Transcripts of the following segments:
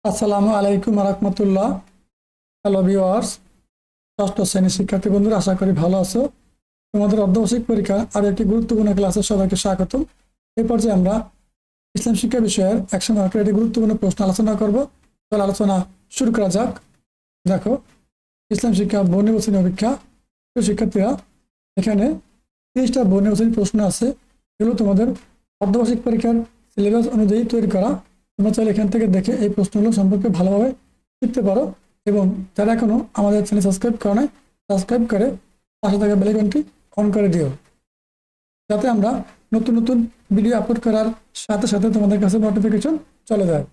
আসসালামু আলাইকুম রহমতুল্লাহ। Hello viewers, ষষ্ঠ শ্রেণীর শিক্ষার্থী বন্ধুরা, আশা করি ভালো আছো। তোমাদের অর্ধবার্ষিক পরীক্ষা আর একটি গুরুত্বপূর্ণ ক্লাসে সবাইকে স্বাগতম। এই পর্যায়ে আমরা ইসলাম শিক্ষা বিষয়ের 100 মার্কের একটি গুরুত্বপূর্ণ প্রশ্ন আলোচনা করব। তাহলে আলোচনা শুরু করা যাক। দেখো, ইসলাম শিক্ষা বহুনির্বাচনী অপেক্ষা। প্রিয় শিক্ষার্থীরা, এখানে 30টা বহুনির্বাচনী প্রশ্ন আছে। এগুলো তোমাদের অর্ধবার্ষিক পরীক্ষার সিলেবাস অনুযায়ী তৈরি করা। তোমরা চাইলে এখান থেকে দেখে এই প্রশ্নগুলো সম্পর্কে ভালোভাবে শিখতে পারো। এবং যারা এখনো আমাদের চ্যানেল সাবস্ক্রাইব করে নাই, সাবস্ক্রাইব করে পাশে থাকা বেল আইকনটি অন করে দিও, যাতে আমরা নতুন নতুন ভিডিও আপলোড করার সাথে সাথে তোমাদের কাছে নোটিফিকেশন চলে যায়।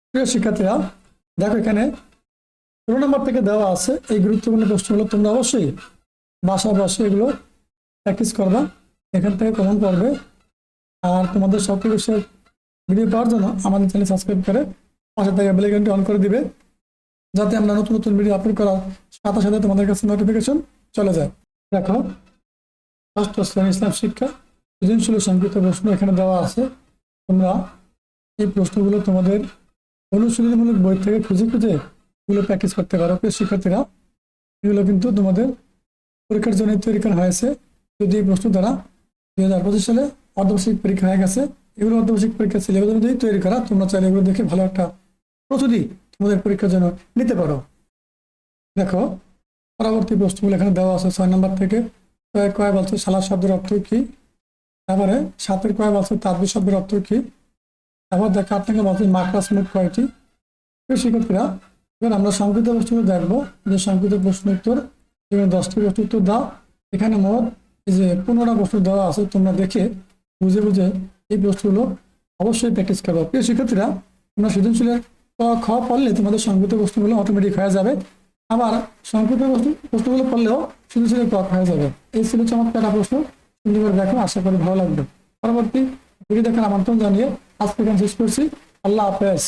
প্রিয় শিক্ষার্থীরা, দেখো এখানে 16 নম্বর থেকে দেওয়া আছে এই গুরুত্বপূর্ণ প্রশ্নগুলো। তোমরা অবশ্যই বাসায় বসে এগুলো প্র্যাকটিস করবা, এখান থেকে কমন পড়বে। আর তোমাদের সকল বিষয়ের ভিডিও পাওয়ার জন্য আমাদের চ্যানেল সাবস্ক্রাইব করে পাশে থাকা বেল আইকনটি অন করে দিবে, যাতে আমরা নতুন নতুন ভিডিও আপলোড করার সাথে সাথে তোমাদের কাছে নোটিফিকেশন চলে যায়। দেখো, ষষ্ঠ শ্রেণী ইসলাম শিক্ষা সৃজনশীল সংক্ষিপ্ত প্রশ্ন এখানে দেওয়া আছে। তোমরা এই প্রশ্নগুলো তোমাদের অনুশীলনমূলক বই থেকে খুঁজে খুঁজে এগুলো প্র্যাকটিস করতে পারো। প্রিয় শিক্ষার্থীরা, এগুলো কিন্তু তোমাদের পরীক্ষার জন্য তৈরি করা হয়েছে। যদি এই প্রশ্ন দ্বারা 2025 সালে অর্ধবার্ষিক পরীক্ষা হয়ে গেছে, এগুলো অর্ধবার্ষিক পরীক্ষা সিলেবাস অনুযায়ী তৈরি করা। তোমরা চাইলে এগুলো দেখে ভালো একটা প্রস্তুতি তোমাদের পরীক্ষার জন্য নিতে পারো। দেখো, পরবর্তী প্রশ্নগুলো এখানে দেওয়া আছে। 6 নম্বর থেকে কয় বলছে সালাদ শব্দের অর্থ কি। তারপরে 7-এর কয় বলছে তাদবির শব্দের অর্থ কি। তারপর দেখো 8 থেকে বলছে মাকড়াস মুখ কয়টি। শিক্ষার্থীরা, এবার আমরা সংক্ষিপ্ত প্রশ্ন দেখবো। যে সংক্ষিপ্ত প্রশ্ন উত্তর, এখানে 10টি প্রশ্ন উত্তর দাও। এখানে মোট যে 15টা প্রশ্ন দেওয়া আছে। তোমরা দেখে বুঝে বুঝে এই প্রশ্নগুলো অবশ্যই প্র্যাকটিস করবো। প্রিয় শিক্ষার্থীরা, তোমরা সৃজনশীলের খ পড়লে তোমাদের সংক্ষিপ্ত প্রশ্নগুলো অটোমেটিক হয়ে যাবে। আবার সংক্ষিপ্ত প্রশ্নগুলো পড়লেও সৃজনশীলের ক হয়ে যাবে। এই ছিল চমৎকার একটা প্রশ্ন। সুন্দর করে দেখো, আশা করি ভালো লাগবে। পরবর্তী ভিডিও দেখার আমন্ত্রণ জানিয়ে আজকে শেষ করছি। আল্লাহ হাফেজ।